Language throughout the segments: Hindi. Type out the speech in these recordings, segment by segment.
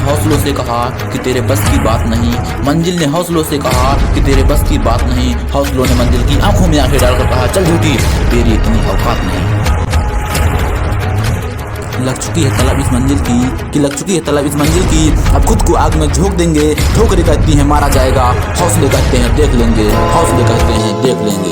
हौसलों से कहा कि तेरे बस की बात नहीं। मंजिल ने हौसलों से कहा कि तेरे बस की बात नहीं। हौसलों ने मंजिल की आंखों में आंखें डालकर कहा, चल झूठी, तेरी इतनी औकात नहीं। लग चुकी है तलब इस मंजिल की, कि लग चुकी है तलब इस मंजिल की। अब खुद को आग में झोंक देंगे। ठोकरें कहती हैं मारा जाएगा, हौसले कहते हैं देख लेंगे, हौसले कहते हैं देख लेंगे।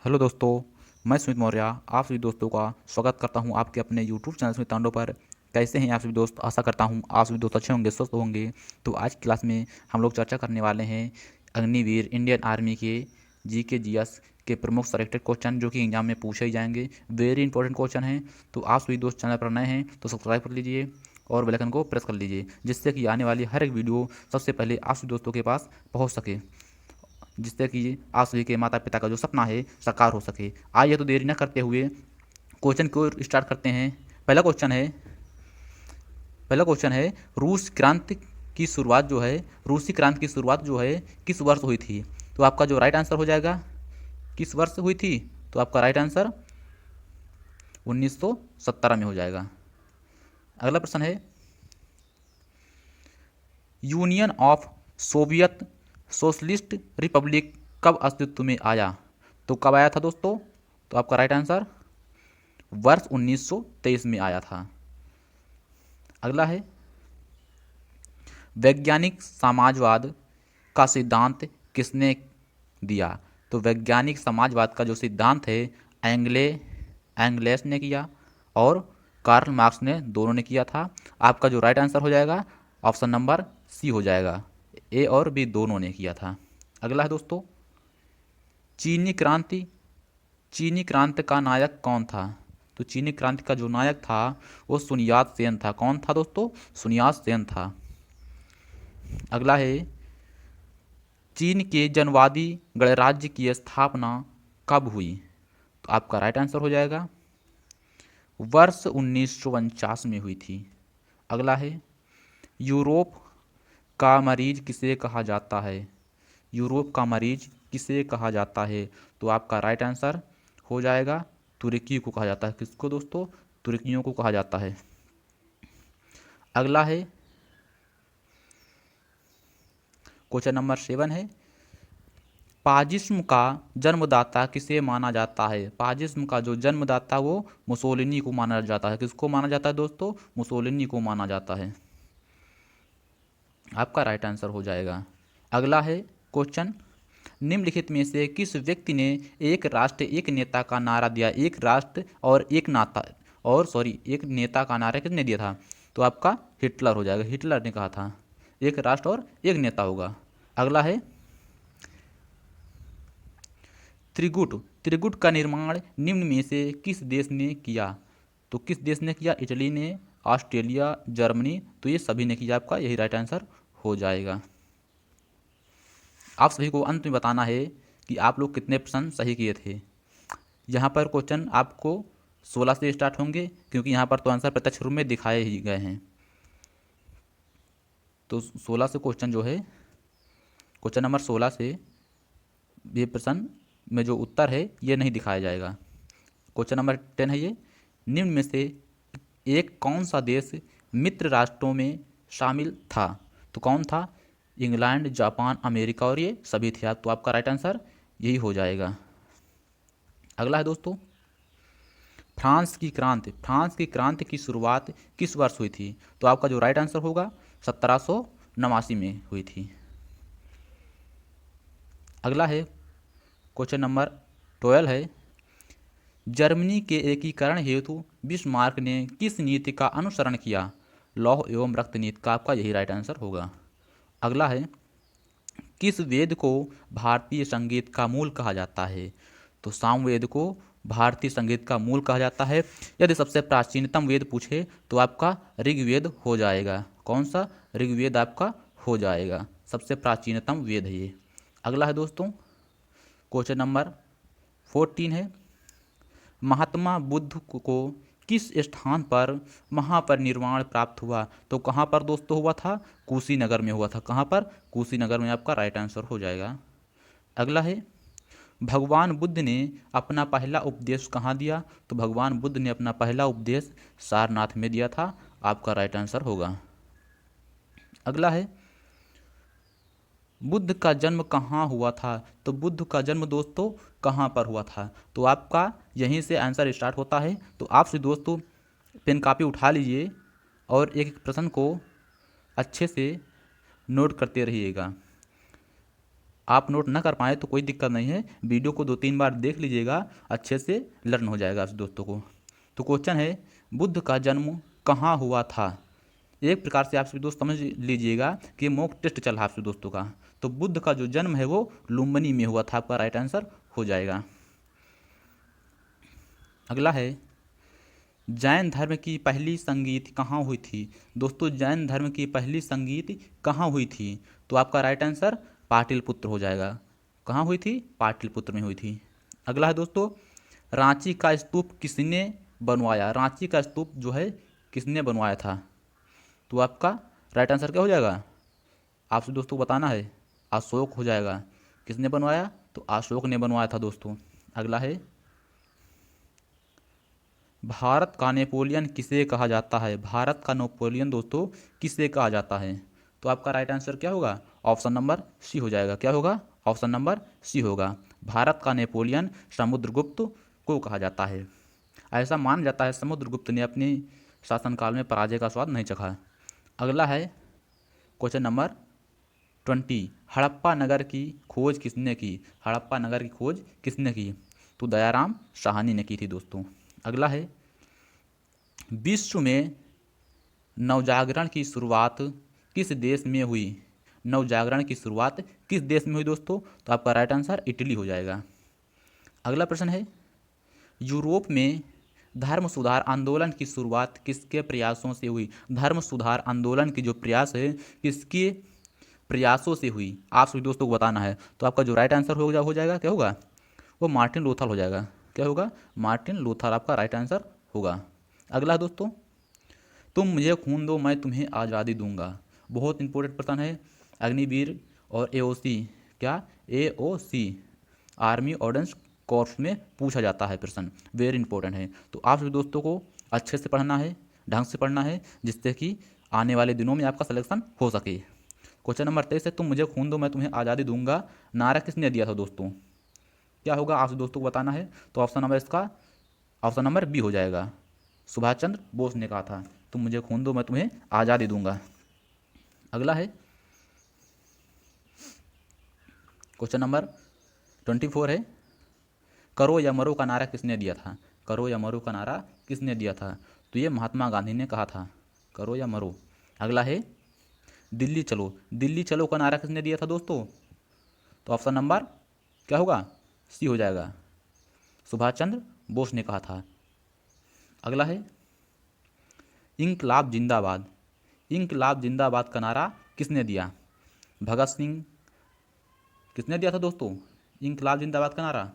हेलो दोस्तों, मैं सुमित मौर्य आप सभी दोस्तों का स्वागत करता हूं आपके अपने यूट्यूब चैनल सुमित तांडव पर। कैसे हैं आप सभी दोस्त? आशा करता हूं आप सभी दोस्त अच्छे होंगे, स्वस्थ होंगे। तो आज की क्लास में हम लोग चर्चा करने वाले हैं अग्निवीर इंडियन आर्मी के जीके जीएस के प्रमुख सेलेक्टेड क्वेश्चन जो कि एग्जाम में पूछे ही जाएंगे। वेरी इंपॉर्टेंट क्वेश्चन हैं। तो आप सभी दोस्त चैनल पर नए हैं तो सब्सक्राइब कर लीजिए और बेल आइकन को प्रेस कर लीजिए, जिससे कि आने वाली हर एक वीडियो सबसे पहले आप सभी दोस्तों के पास पहुँच सके, जिससे कि आप सभी के माता पिता का जो सपना है साकार हो सके। आइए तो देरी न करते हुए क्वेश्चन को स्टार्ट करते हैं। पहला क्वेश्चन है रूस क्रांति की शुरुआत जो है, रूसी क्रांति की शुरुआत जो है किस वर्ष हुई थी? तो आपका जो राइट आंसर हो जाएगा, किस वर्ष हुई थी? तो आपका राइट आंसर 1917 में हो जाएगा। अगला प्रश्न है union of Soviet socialist Republic कब अस्तित्व में आया? तो कब आया था दोस्तों? तो आपका राइट आंसर वर्ष 1923 में आया था। अगला है वैज्ञानिक समाजवाद का सिद्धांत किसने दिया? तो वैज्ञानिक समाजवाद का जो सिद्धांत है एंगलेस ने किया और कार्ल मार्क्स ने, दोनों ने किया था। आपका जो राइट आंसर हो जाएगा ऑप्शन नंबर सी हो जाएगा, ए और बी दोनों ने किया था। अगला है दोस्तों चीनी क्रांति का नायक कौन था? तो चीनी क्रांति का जो नायक था वो सुनियात सेन था। कौन था दोस्तों? सुनियात सेन था। अगला है चीन के जनवादी गणराज्य की स्थापना कब हुई? तो आपका राइट आंसर हो जाएगा वर्ष 1949 में हुई थी। अगला है यूरोप का मरीज किसे कहा जाता है? यूरोप का मरीज किसे कहा जाता है? तो आपका राइट आंसर हो जाएगा तुर्की को कहा जाता है। किसको दोस्तों? तुर्कियों को कहा जाता है। अगला है क्वेश्चन नंबर 7 है फाशिज्म का जन्मदाता किसे माना जाता है? फाशिज्म का जो जन्मदाता वो मुसोलिनी को माना जाता है। किसको माना जाता है दोस्तों? मुसोलिनी को माना जाता है। आपका राइट आंसर हो जाएगा। अगला है क्वेश्चन निम्नलिखित में से किस व्यक्ति ने एक राष्ट्र एक नेता का नारा दिया? एक राष्ट्र और एक एक नेता का नारा किसने दिया था? तो आपका हिटलर हो जाएगा। हिटलर ने कहा था एक राष्ट्र और एक नेता होगा। अगला है त्रिगुट का निर्माण निम्न में से किस देश ने किया? तो किस देश ने किया? इटली ने, ऑस्ट्रेलिया, जर्मनी, तो ये सभी ने किया। आपका यही राइट आंसर हो जाएगा। आप सभी को अंत में बताना है कि आप लोग कितने प्रश्न सही किए थे। यहाँ पर क्वेश्चन आपको 16 से स्टार्ट होंगे, क्योंकि यहाँ पर तो आंसर प्रत्यक्ष रूप में दिखाए ही गए हैं। तो 16 से क्वेश्चन जो है, क्वेश्चन नंबर 16 से ये प्रश्न में जो उत्तर है ये नहीं दिखाया जाएगा। क्वेश्चन नंबर 10 है ये, निम्न में से एक कौन सा देश मित्र राष्ट्रों में शामिल था? तो कौन था? इंग्लैंड, जापान, अमेरिका और ये सभी थे। तो आपका राइट आंसर यही हो जाएगा। अगला है दोस्तों फ्रांस की क्रांति की शुरुआत किस वर्ष हुई थी? तो आपका जो राइट आंसर होगा 1789 में हुई थी। अगला है क्वेश्चन नंबर 12 है जर्मनी के एकीकरण हेतु बिस्मार्क ने किस नीति का अनुसरण किया? लौह एवं रक्त नीति का आपका यही राइट आंसर होगा। अगला है किस वेद को भारतीय संगीत का मूल कहा जाता है? तो सामवेद को भारतीय संगीत का मूल कहा जाता है। यदि सबसे प्राचीनतम वेद पूछे तो आपका ऋग्वेद हो जाएगा। कौन सा? ऋग्वेद आपका हो जाएगा, सबसे प्राचीनतम वेद है ये। अगला है दोस्तों क्वेश्चन नंबर 14 है महात्मा बुद्ध को किस स्थान पर महापरिनिर्वाण प्राप्त हुआ? तो कहाँ पर दोस्तों हुआ था? कुशीनगर में हुआ था। कहाँ पर? कुशीनगर में। आपका राइट आंसर हो जाएगा। अगला है भगवान बुद्ध ने अपना पहला उपदेश कहाँ दिया? तो भगवान बुद्ध ने अपना पहला उपदेश सारनाथ में दिया था। आपका राइट आंसर होगा। अगला है बुद्ध का जन्म कहाँ हुआ था। तो बुद्ध का जन्म दोस्तों कहाँ पर हुआ था, तो आपका यहीं से आंसर स्टार्ट होता है। तो आपसे दोस्तों पेन कापी उठा लीजिए और एक एक प्रश्न को अच्छे से नोट करते रहिएगा। आप नोट ना कर पाए तो कोई दिक्कत नहीं है, वीडियो को 2-3 बार देख लीजिएगा, अच्छे से लर्न हो जाएगा आप दोस्तों को। तो क्वेश्चन है बुद्ध का जन्म कहाँ हुआ था। एक प्रकार से आप सभी दोस्त समझ लीजिएगा कि मॉक टेस्ट चल रहा है आप सभी दोस्तों का। तो बुद्ध का जो जन्म है वो लुम्बिनी में हुआ था, आपका राइट आंसर हो जाएगा। अगला है जैन धर्म की पहली संगीत कहाँ हुई थी। दोस्तों जैन धर्म की पहली संगीत कहाँ हुई थी, तो आपका राइट आंसर पाटलिपुत्र हो जाएगा। कहाँ हुई थी, पाटलिपुत्र में हुई थी। अगला है दोस्तों रांची का स्तूप किसने बनवाया। रांची का स्तूप जो है किसने बनवाया था, तो आपका राइट आंसर क्या हो जाएगा, आपसे दोस्तों को बताना है, अशोक हो जाएगा। किसने बनवाया, तो अशोक ने बनवाया था दोस्तों। अगला है भारत का नेपोलियन किसे कहा जाता है। भारत का नेपोलियन दोस्तों किसे कहा जाता है, तो आपका राइट आंसर क्या होगा, ऑप्शन नंबर सी हो जाएगा। क्या होगा, ऑप्शन नंबर सी होगा। भारत का नेपोलियन समुद्रगुप्त को कहा जाता है। ऐसा माना जाता है समुद्रगुप्त ने अपने शासनकाल में पराजय का स्वाद नहीं चखा। अगला है क्वेश्चन नंबर 20, हड़प्पा नगर की खोज किसने की। हड़प्पा नगर की खोज किसने की, तो दयाराम साहनी ने की थी दोस्तों। अगला है विश्व में नवजागरण की शुरुआत किस देश में हुई। नवजागरण की शुरुआत किस देश में हुई दोस्तों, तो आपका राइट आंसर इटली हो जाएगा। अगला प्रश्न है यूरोप में धर्म सुधार आंदोलन की शुरुआत किसके प्रयासों से हुई। धर्म सुधार आंदोलन की जो प्रयास है किसके प्रयासों से हुई, आप सभी दोस्तों को बताना है। तो आपका जो राइट आंसर हो जाएगा क्या होगा, वो मार्टिन लूथर हो जाएगा। क्या होगा, मार्टिन लूथर आपका राइट आंसर होगा। अगला दोस्तों तुम मुझे खून दो मैं तुम्हें आज़ादी दूंगा। बहुत इंपॉर्टेंट प्रश्न है, अग्निवीर और एओसी, क्या एओसी आर्मी ऑर्डिनेंस कोर्स में पूछा जाता है प्रश्न, वेरी इंपॉर्टेंट है। तो आप सभी दोस्तों को अच्छे से पढ़ना है, ढंग से पढ़ना है, जिससे कि आने वाले दिनों में आपका सिलेक्शन हो सके। क्वेश्चन नंबर 23 है तुम मुझे खून दो मैं तुम्हें आज़ादी दूंगा नारा किसने दिया था दोस्तों। क्या होगा, आप दोस्तों को बताना है। तो ऑप्शन नंबर इसका ऑप्शन नंबर बी हो जाएगा, सुभाष चंद्र बोस ने कहा था तुम मुझे खून दो मैं तुम्हें आज़ादी दूंगा। अगला है क्वेश्चन नंबर 24 है करो या मरो का नारा किसने दिया था। करो या मरो का नारा किसने दिया था, तो ये महात्मा गांधी ने कहा था, करो या मरो। अगला है दिल्ली चलो, दिल्ली चलो का नारा किसने दिया था दोस्तों, तो ऑप्शन नंबर क्या होगा, सी हो जाएगा, सुभाष चंद्र बोस ने कहा था। अगला है इंकलाब जिंदाबाद, इंकलाब जिंदाबाद का नारा किसने दिया। भगत सिंह, किसने दिया था दोस्तों इंकलाब जिंदाबाद का नारा,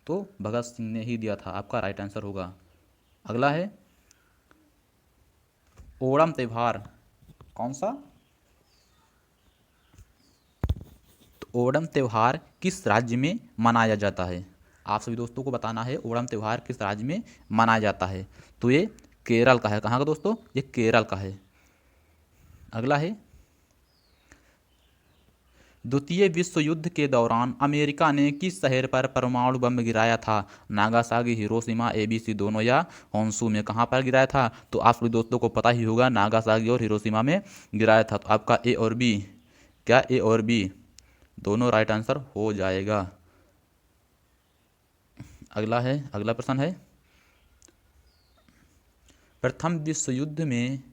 तो भगत सिंह ने ही दिया था, आपका राइट आंसर होगा। अगला है ओणम त्यौहार कौन सा, तो ओणम त्यौहार किस राज्य में मनाया जाता है। आप सभी दोस्तों को बताना है ओणम त्यौहार किस राज्य में मनाया जाता है, तो ये केरल का है। कहाँ का दोस्तों, ये केरल का है। अगला है द्वितीय विश्व युद्ध के दौरान अमेरिका ने किस शहर पर परमाणु बम गिराया था। नागासाकी, हिरोशिमा, एबीसी दोनों या होन्शु में कहाँ पर गिराया था, तो आप सभी दोस्तों को पता ही होगा नागासाकी और हिरोशिमा में गिराया था। तो आपका ए और बी, क्या ए और बी दोनों राइट आंसर हो जाएगा। अगला प्रश्न है प्रथम विश्व युद्ध में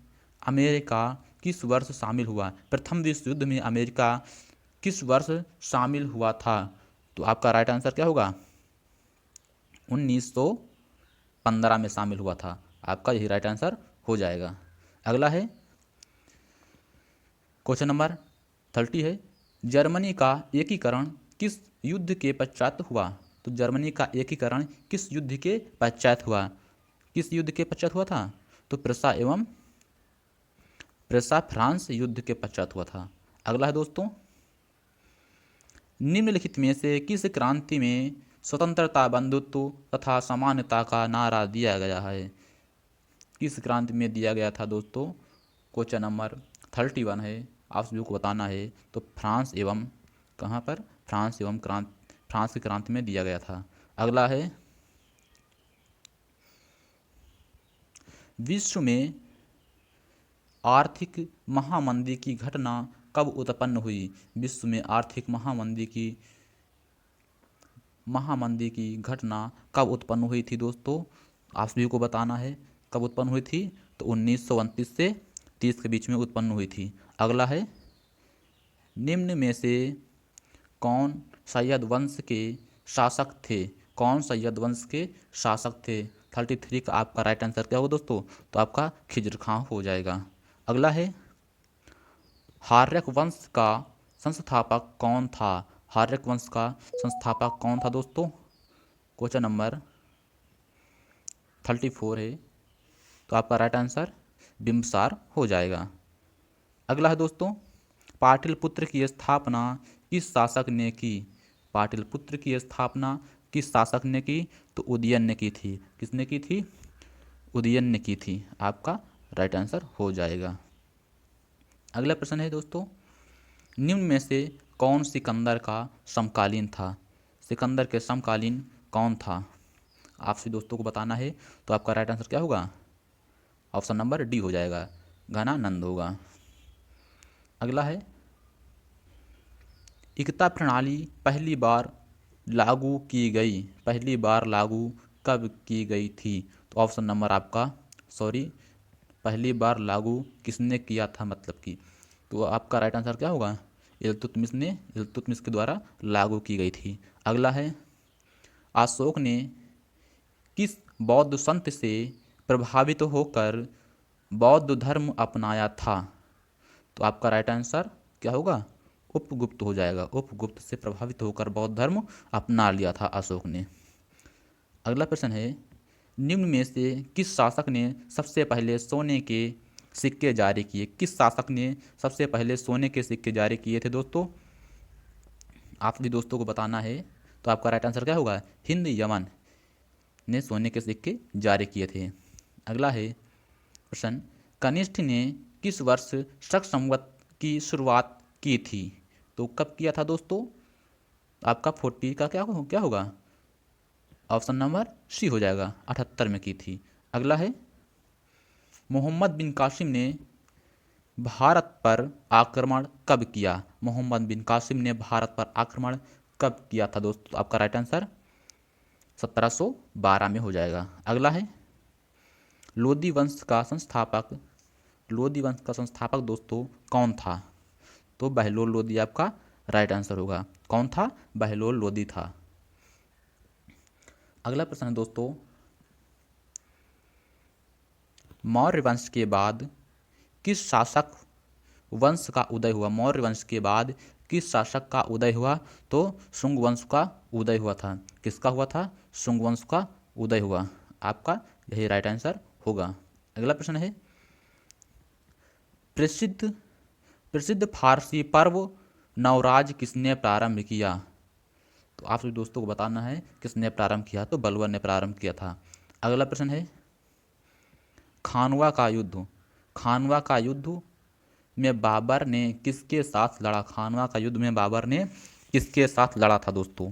अमेरिका किस वर्ष शामिल हुआ। प्रथम विश्व युद्ध में अमेरिका किस वर्ष शामिल हुआ था, तो आपका राइट आंसर क्या होगा, 1915 में शामिल हुआ था, आपका यही राइट आंसर हो जाएगा। अगला है क्वेश्चन नंबर 30 है जर्मनी का एकीकरण किस युद्ध के पश्चात हुआ। तो जर्मनी का एकीकरण किस युद्ध के पश्चात हुआ, किस युद्ध के पश्चात हुआ था, तो प्रेसा फ्रांस युद्ध के पश्चात हुआ था। अगला है दोस्तों निम्नलिखित में से किस क्रांति में स्वतंत्रता, बंधुत्व तथा समानता का नारा दिया गया है। किस क्रांति में दिया गया था दोस्तों, क्वेश्चन नंबर 31 है, आप सभी को बताना है। तो फ्रांस एवं कहाँ पर, फ्रांस की क्रांति में दिया गया था। अगला है विश्व में आर्थिक महामंदी की घटना कब उत्पन्न हुई। विश्व में आर्थिक महामंदी की घटना कब उत्पन्न हुई थी दोस्तों, आप सभी को बताना है कब उत्पन्न हुई थी। तो 1929 से 30 के बीच में उत्पन्न हुई थी। अगला है निम्न में से कौन सैयद वंश के शासक थे, कौन सैयद वंश के शासक थे। 33 का आपका राइट आंसर क्या होगा दोस्तों, तो आपका खिज्र खां हो जाएगा। अगला है हार्यक वंश का संस्थापक कौन था, हार्यक वंश का संस्थापक कौन था दोस्तों। क्वेश्चन नंबर 34 है, तो आपका राइट आंसर बिंबिसार हो जाएगा। अगला है दोस्तों पाटलिपुत्र की स्थापना किस शासक ने की, पाटलिपुत्र की स्थापना किस शासक ने की। तो उदयन ने की थी। किसने की थी, उदयन ने की थी। आपका राइट आंसर हो जाएगा। अगला प्रश्न है दोस्तों निम्न में से कौन सिकंदर का समकालीन था, सिकंदर के समकालीन कौन था। आप सभी दोस्तों को बताना है। तो आपका राइट आंसर क्या होगा, ऑप्शन नंबर डी हो जाएगा, घनानंद होगा। अगला है एकता प्रणाली पहली बार लागू की गई, पहली बार लागू कब की गई थी। तो ऑप्शन नंबर आपका पहली बार लागू किसने किया था, मतलब कि, तो आपका राइट आंसर क्या होगा, इल्तुतमिश के द्वारा लागू की गई थी। अगला है अशोक ने किस बौद्ध संत से प्रभावित होकर बौद्ध धर्म अपनाया था। तो आपका राइट आंसर क्या होगा, उपगुप्त हो जाएगा। उपगुप्त से प्रभावित होकर बौद्ध धर्म अपना लिया था अशोक ने। अगला प्रश्न है निम्न में से किस शासक ने सबसे पहले सोने के सिक्के जारी किए, किस शासक ने सबसे पहले सोने के सिक्के जारी किए थे दोस्तों। आप भी दोस्तों को बताना है। तो आपका राइट आंसर क्या होगा, हिंद यमन ने सोने के सिक्के जारी किए थे। अगला है प्रश्न कनिष्ठ ने किस वर्ष शक संवत की शुरुआत की थी। तो कब किया था दोस्तों, आपका 40 का क्या होगा, ऑप्शन नंबर सी हो जाएगा, 78 में की थी। अगला है मोहम्मद बिन कासिम ने भारत पर आक्रमण कब किया, मोहम्मद बिन कासिम ने भारत पर आक्रमण कब किया था दोस्तों। आपका राइट आंसर 1712 में हो जाएगा। अगला है लोदी वंश का संस्थापक दोस्तों कौन था। तो बहलोल लोदी आपका राइट आंसर होगा। कौन था, बहलोल लोदी था। अगला प्रश्न है दोस्तों मौर्य वंश के बाद किस शासक वंश का उदय हुआ, मौर्य वंश के बाद किस शासक का उदय हुआ। तो शुंग वंश का उदय हुआ था। किसका हुआ था, शुंग वंश का उदय हुआ। आपका यही राइट आंसर होगा। अगला प्रश्न है प्रसिद्ध प्रसिद्ध फारसी पर्व नवराज किसने प्रारंभ किया। तो आप सभी दोस्तों को बताना है किसने प्रारंभ किया। तो बलवर ने प्रारंभ किया था। अगला प्रश्न है खानवा का युद्ध में बाबर ने किसके साथ लड़ा, खानवा का युद्ध में बाबर ने किसके साथ लड़ा था दोस्तों।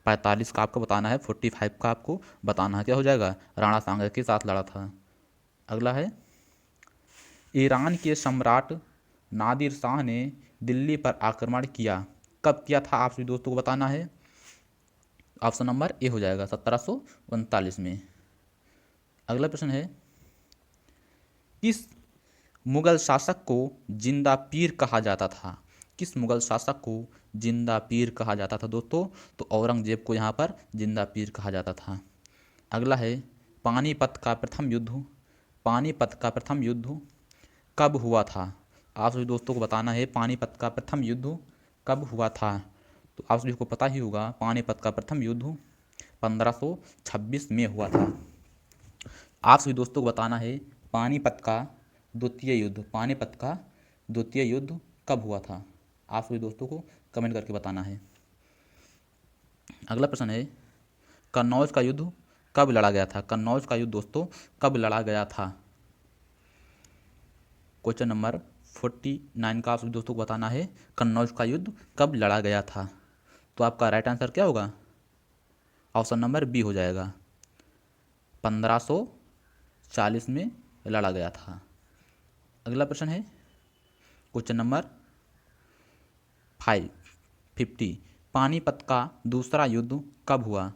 45 का आपको बताना है, 45 का आपको बताना है, क्या हो जाएगा, राणा सांगा के साथ लड़ा था। अगला है ईरान के सम्राट नादिर शाह ने दिल्ली पर आक्रमण किया, कब किया था, आप सभी दोस्तों को बताना है। ऑप्शन नंबर ए हो जाएगा, 1739 में। अगला प्रश्न है किस मुगल शासक को जिंदा पीर कहा जाता था, किस मुगल शासक को जिंदा पीर कहा जाता था दोस्तों। तो औरंगजेब को यहाँ पर जिंदा पीर कहा जाता था। अगला है पानीपत का प्रथम युद्ध कब हुआ था। आप सभी दोस्तों को बताना है पानीपत का प्रथम युद्ध कब हुआ था। तो आप सभी को पता ही होगा पानीपत का प्रथम युद्ध 1526 में हुआ था। आप सभी दोस्तों को बताना है पानीपत का द्वितीय युद्ध कब हुआ था। आप सभी दोस्तों को कमेंट करके बताना है। अगला प्रश्न है कन्नौज का युद्ध कब लड़ा गया था, कन्नौज का युद्ध दोस्तों कब लड़ा गया था। क्वेश्चन नंबर 1949 का आप सभी दोस्तों को बताना है कन्नौज का युद्ध कब लड़ा गया था। तो आपका राइट आंसर क्या होगा? ऑप्शन नंबर बी हो जाएगा, 1540 में लड़ा गया था। अगला प्रश्न है क्वेश्चन नंबर 50, पानीपत का दूसरा युद्ध कब हुआ?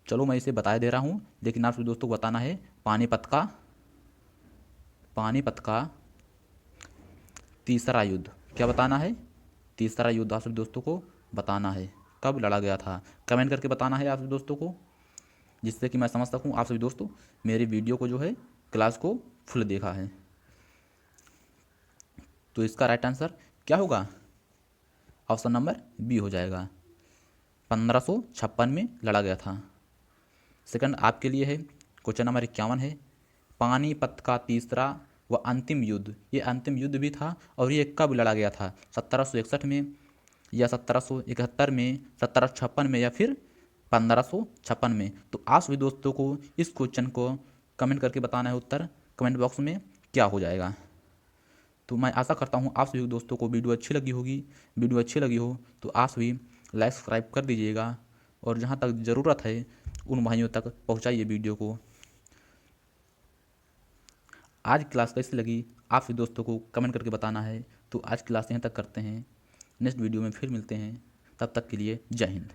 चलो मैं इसे बता दे रहा हूँ, लेकिन आप सभी दोस्तों को बताना है पानीपत का तीसरा युद्ध। क्या बताना है? तीसरा युद्ध आप सभी दोस्तों को बताना है कब लड़ा गया था। कमेंट करके बताना है आप सभी दोस्तों को, जिससे कि मैं समझ सकूँ आप सभी दोस्तों मेरी वीडियो को जो है क्लास को फुल देखा है। तो इसका राइट आंसर क्या होगा? ऑप्शन नंबर बी हो जाएगा, 1556 में लड़ा गया था। सेकंड आपके लिए है क्वेश्चन नंबर 51 है, पानीपत का तीसरा व अंतिम युद्ध, ये अंतिम युद्ध भी था और ये कब लड़ा गया था? 1761 में या 1771 में, 1756 में या फिर 1556 में? तो आप सभी दोस्तों को इस क्वेश्चन को कमेंट करके बताना है उत्तर कमेंट बॉक्स में क्या हो जाएगा। तो मैं आशा करता हूँ आप सभी दोस्तों को वीडियो अच्छी लगी होगी। वीडियो अच्छी लगी हो तो आप सभी लाइक सब्सक्राइब कर दीजिएगा और जहाँ तक ज़रूरत है उन भाइयों तक पहुँचाइए वीडियो को। आज क्लास कैसी लगी आप सभी दोस्तों को कमेंट करके बताना है। तो आज क्लास यहाँ तक करते हैं, नेक्स्ट वीडियो में फिर मिलते हैं, तब तक के लिए जय हिंद।